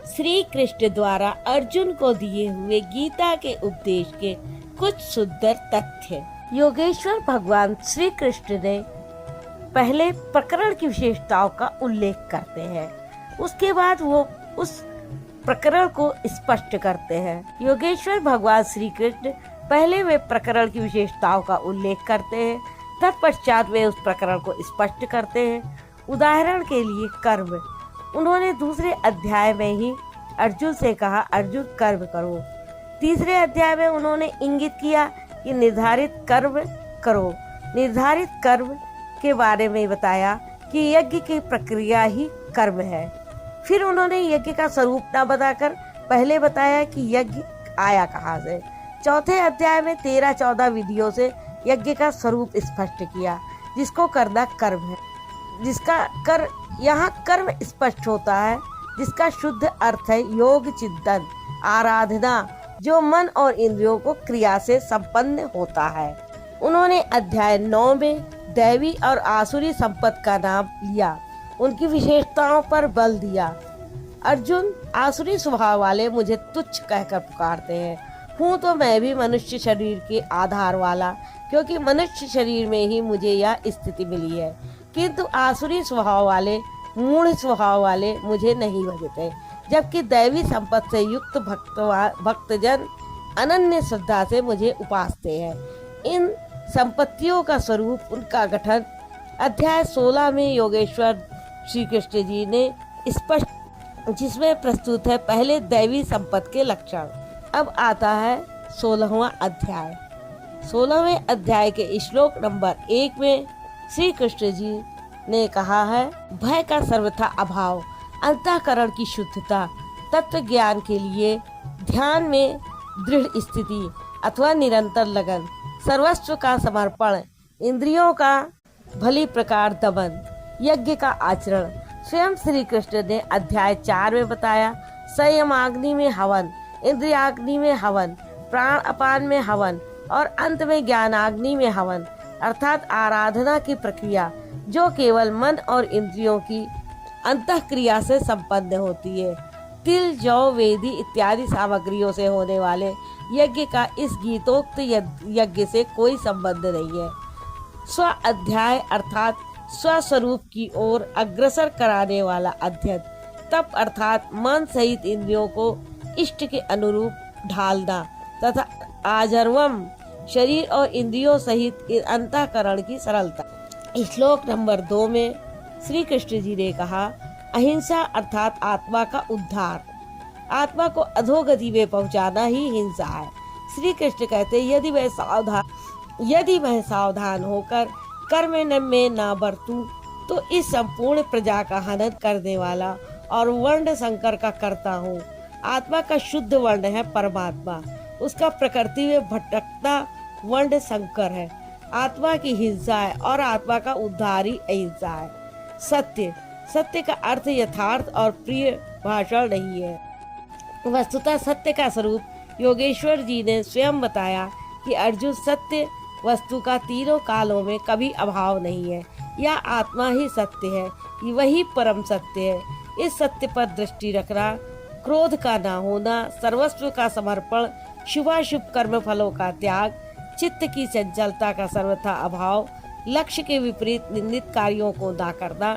श्री कृष्ण द्वारा अर्जुन को दिए हुए गीता के उपदेश के कुछ सुंदर तथ्य। योगेश्वर भगवान श्री कृष्ण ने पहले प्रकरण की विशेषताओं का उल्लेख करते हैं, उसके बाद वो उस प्रकरण को स्पष्ट करते हैं। योगेश्वर भगवान श्री कृष्ण पहले वे प्रकरण की विशेषताओं का उल्लेख करते हैं, तत्पश्चात वे उस प्रकरण को स्पष्ट करते हैं। उदाहरण के लिए कर्म, उन्होंने दूसरे अध्याय में ही अर्जुन से कहा, अर्जुन कर्म करो। तीसरे अध्याय में उन्होंने इंगित किया कि निर्धारित कर्म करो। निर्धारित कर्म के बारे में बताया कि यज्ञ की प्रक्रिया ही कर्म है। फिर उन्होंने यज्ञ का स्वरूप न बताकर पहले बताया कि यज्ञ आया कहाँ से। चौथे अध्याय में 13-14 विधियों से यज्ञ का स्वरूप स्पष्ट किया, जिसको करना कर्म है, जिसका यहाँ कर्म स्पष्ट होता है, जिसका शुद्ध अर्थ है योग चिंतन आराधना, जो मन और इंद्रियों को क्रिया से संपन्न होता है। उन्होंने अध्याय 9 में दैवी और आसुरी संपत्ति का नाम लिया, उनकी विशेषताओं पर बल दिया। अर्जुन, आसुरी स्वभाव वाले मुझे तुच्छ कहकर पुकारते हैं, हूँ तो मैं भी मनुष्य शरीर के आधार वाला, क्योंकि मनुष्य शरीर में ही मुझे यह स्थिति मिली है। किंतु आसुरी स्वभाव वाले, मूढ़ स्वभाव वाले मुझे नहीं भजते, जबकि दैवी संपत्ति से युक्त भक्तजन अनन्य श्रद्धा से मुझे उपासते हैं। इन संपत्तियों का स्वरूप, उनका गठन अध्याय 16 में योगेश्वर श्री कृष्ण जी ने स्पष्ट, जिसमें प्रस्तुत है पहले दैवी संपत्ति के लक्षण। अब आता है 16वां अध्याय। 16वें अध्याय के श्लोक नंबर 1 में श्री कृष्ण जी ने कहा है, भय का सर्वथा अभाव, अंतःकरण की शुद्धता, तत्व ज्ञान के लिए ध्यान में दृढ़ स्थिति अथवा निरंतर लगन, सर्वस्व का समर्पण, इंद्रियों का भली प्रकार दमन, यज्ञ का आचरण। स्वयं श्री कृष्ण ने अध्याय 4 में बताया, संयमाग्नि में हवन, इंद्रियाग्नि में हवन, प्राण अपान में हवन और अंत में ज्ञानाग्नि में हवन, अर्थात आराधना की प्रक्रिया जो केवल मन और इंद्रियों की अंतःक्रिया से संपन्न होती है। तिल, जौ, वेदी इत्यादि सामग्रियों से होने वाले यज्ञ का इस गीतोक्त यज्ञ से कोई संबंध नहीं है। स्व अध्याय अर्थात स्वस्वरूप की ओर अग्रसर कराने वाला अध्ययन, तप अर्थात मन सहित इंद्रियों को इष्ट के अनुरूप ढालना, तथा आजर्वम शरीर और इंद्रियों सहित अंतःकरण की सरलता। श्लोक नंबर 2 में श्री कृष्ण जी ने कहा, अहिंसा अर्थात आत्मा का उद्धार, आत्मा को अधोगति में पहुंचाना ही हिंसा है। श्री कृष्ण कहते, यदि मैं सावधान होकर कर्म में न बरतूं तो इस संपूर्ण प्रजा का हनन करने वाला और वर्ण संकर का करता हूँ। आत्मा का शुद्ध वर्ण है परमात्मा, उसका प्रकृति में भटकता वर्ण संकर है। आत्मा की हिंसा है और आत्मा का उद्धार ही अहिंसा है। सत्य, सत्य का अर्थ यथार्थ और प्रिय भाषण नहीं है। वस्तुतः सत्य का स्वरूप योगेश्वर जी ने स्वयं बताया कि अर्जुन, सत्य वस्तु का तीनों कालों में कभी अभाव नहीं है। यह आत्मा ही सत्य है, वही परम सत्य है। इस सत्य पर दृष्टि रखना, क्रोध का न होना, सर्वस्व का समर्पण, शुभाशुभ कर्म फलों का त्याग, चित्त की चंचलता का सर्वथा अभाव, लक्ष्य के विपरीत निंदित कार्यों को न करना,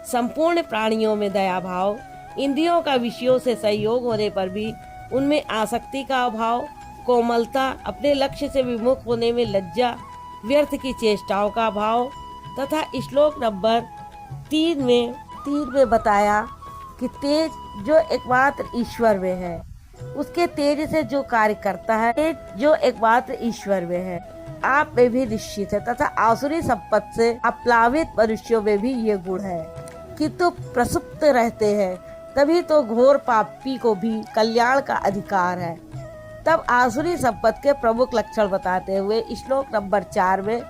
संपूर्ण प्राणियों में दया भाव, इंद्रियों का विषयों से संयोग होने पर भी उनमें आसक्ति का अभाव, कोमलता, अपने लक्ष्य से विमुख होने में लज्जा, व्यर्थ की चेष्टाओं का अभाव, तथा श्लोक नंबर 3 में बताया कि तेज जो एकमात्र ईश्वर में है, उसके तेज से जो कार्य करता है, तेज जो एकमात्र ईश्वर में है, आप में भी निश्चित है, तथा आसुरी संपत्ति से अप्लावित मनुष्यों में भी ये गुण है, किंतु प्रसुप्त रहते हैं, तभी तो घोर पापी को भी कल्याण का अधिकार है। तब आसुरी संपत्ति के प्रमुख लक्षण बताते हुए श्लोक नंबर 4 में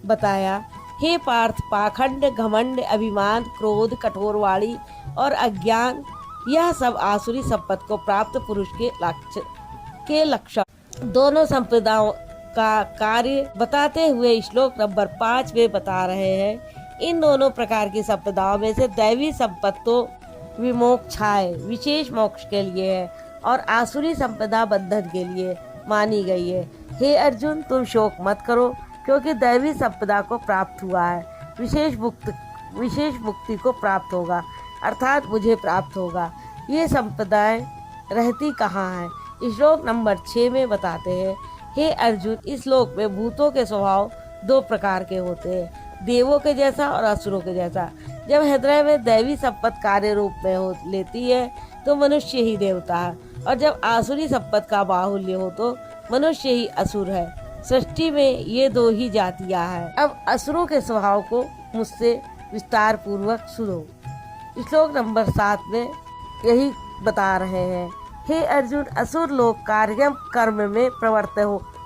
बताया, हे पार्थ, पाखंड, घमंड, अभिमान, क्रोध, कठोरवाणी और अज्ञान, यह सब आसुरी संपत्ति को प्राप्त पुरुष के लक्षण। दोनों संप्रदायों का कार्य बताते हुए श्लोक नंबर 5 में बता रहे हैं। इन दोनों प्रकार की संपदाओं में से दैवी संपत्ति तो विमोक्षाय विशेष मोक्ष के लिए है और आसुरी संपदा बंधन के लिए मानी गई है। हे अर्जुन, तुम शोक मत करो, क्योंकि दैवी संपदा को प्राप्त हुआ है। विशेष मुक्ति को प्राप्त होगा, अर्थात मुझे प्राप्त होगा। ये संपदाएं रहती कहाँ है? श्लोक नंबर 6 में बताते हैं, हे अर्जुन, इस लोक में भूतों के स्वभाव 2 प्रकार के होते हैं, देवों के जैसा और असुरों के जैसा। जब हृदय में दैवी संपत्ति कार्य रूप में लेती है तो मनुष्य ही देवता है, और जब आसुरी संपत्ति का बाहुल्य हो तो मनुष्य ही असुर है। सृष्टि में ये 2 ही जातियां हैं। अब असुरों के स्वभाव को मुझसे विस्तार पूर्वक सुनो। श्लोक नंबर 7 में यही बता रहे हैं, हे अर्जुन, असुर लोग कार्यम कर्म में प्रवृत्त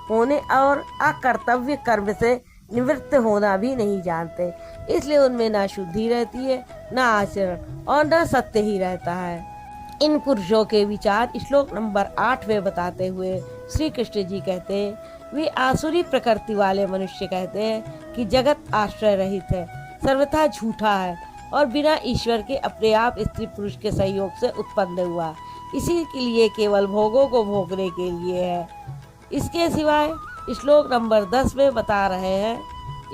होने और अकर्तव्य कर्म से निवृत्त होना भी नहीं जानते, इसलिए उनमें न शुद्धि रहती है, न आचरण और न सत्य ही रहता है। इन पुरुषों के विचार श्लोक नंबर 8 में बताते हुए श्री कृष्ण जी कहते हैं, वे आसुरी प्रकृति वाले मनुष्य कहते हैं कि जगत आश्रय रहित है, सर्वथा झूठा है और बिना ईश्वर के अपने आप स्त्री पुरुष के सहयोग से उत्पन्न हुआ, इसी के लिए केवल भोगों को भोगने के लिए है। इसके सिवाय श्लोक नंबर 10 में बता रहे हैं,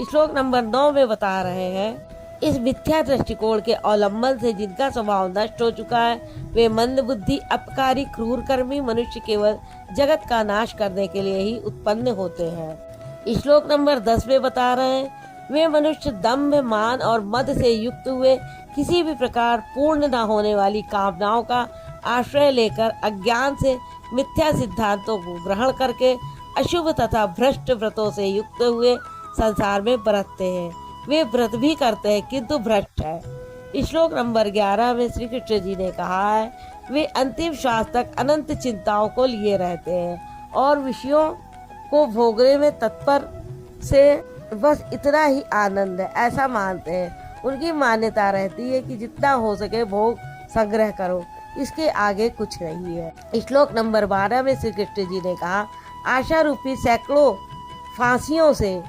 श्लोक नंबर 9 में बता रहे हैं, इस मिथ्या दृष्टिकोण के अवलंबन से जिनका स्वभाव नष्ट हो चुका है, वे मंद बुद्धि, अपकारी, क्रूर कर्मी मनुष्य केवल जगत का नाश करने के लिए ही उत्पन्न होते हैं। श्लोक नंबर 10 में बता रहे हैं, वे मनुष्य दंभ, मान और मद से युक्त हुए किसी भी प्रकार पूर्ण न होने वाली कामनाओं का आश्रय लेकर अज्ञान से मिथ्या सिद्धांतों को ग्रहण करके अशुभ तथा भ्रष्ट व्रतों से युक्त हुए संसार में बरतते हैं। वे व्रत भी करते हैं किंतु भ्रष्ट है। श्लोक नंबर 11 में श्री कृष्ण जी ने कहा है, वे अंतिम श्वास तक अनंत चिंताओं को लिए रहते हैं और विषयों को भोगने में तत्पर से बस इतना ही आनंद है ऐसा मानते हैं। उनकी मान्यता रहती है कि जितना हो सके भोग संग्रह करो, इसके आगे कुछ नहीं है। श्लोक नंबर 12 में श्री कृष्ण जी ने कहा, आशा रूपी सैकड़ों फांसियों से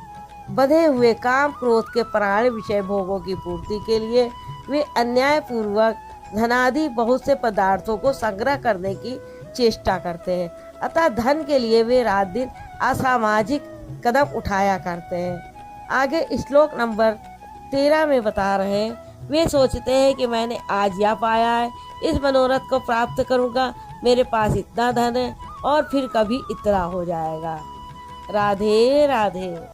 बंधे हुए काम क्रोध के प्राण विषय भोगों की पूर्ति के लिए वे अन्याय पूर्वक धनादि बहुत से पदार्थों को संग्रह करने की चेष्टा करते हैं। अतः धन के लिए वे रात दिन असामाजिक कदम उठाया करते हैं। आगे श्लोक नंबर 13 में बता रहे हैं, वे सोचते हैं कि मैंने आज यह पाया है, इस मनोरथ को प्राप्त करूंगा, मेरे पास इतना धन है और फिर कभी इतना हो जाएगा। राधे राधे।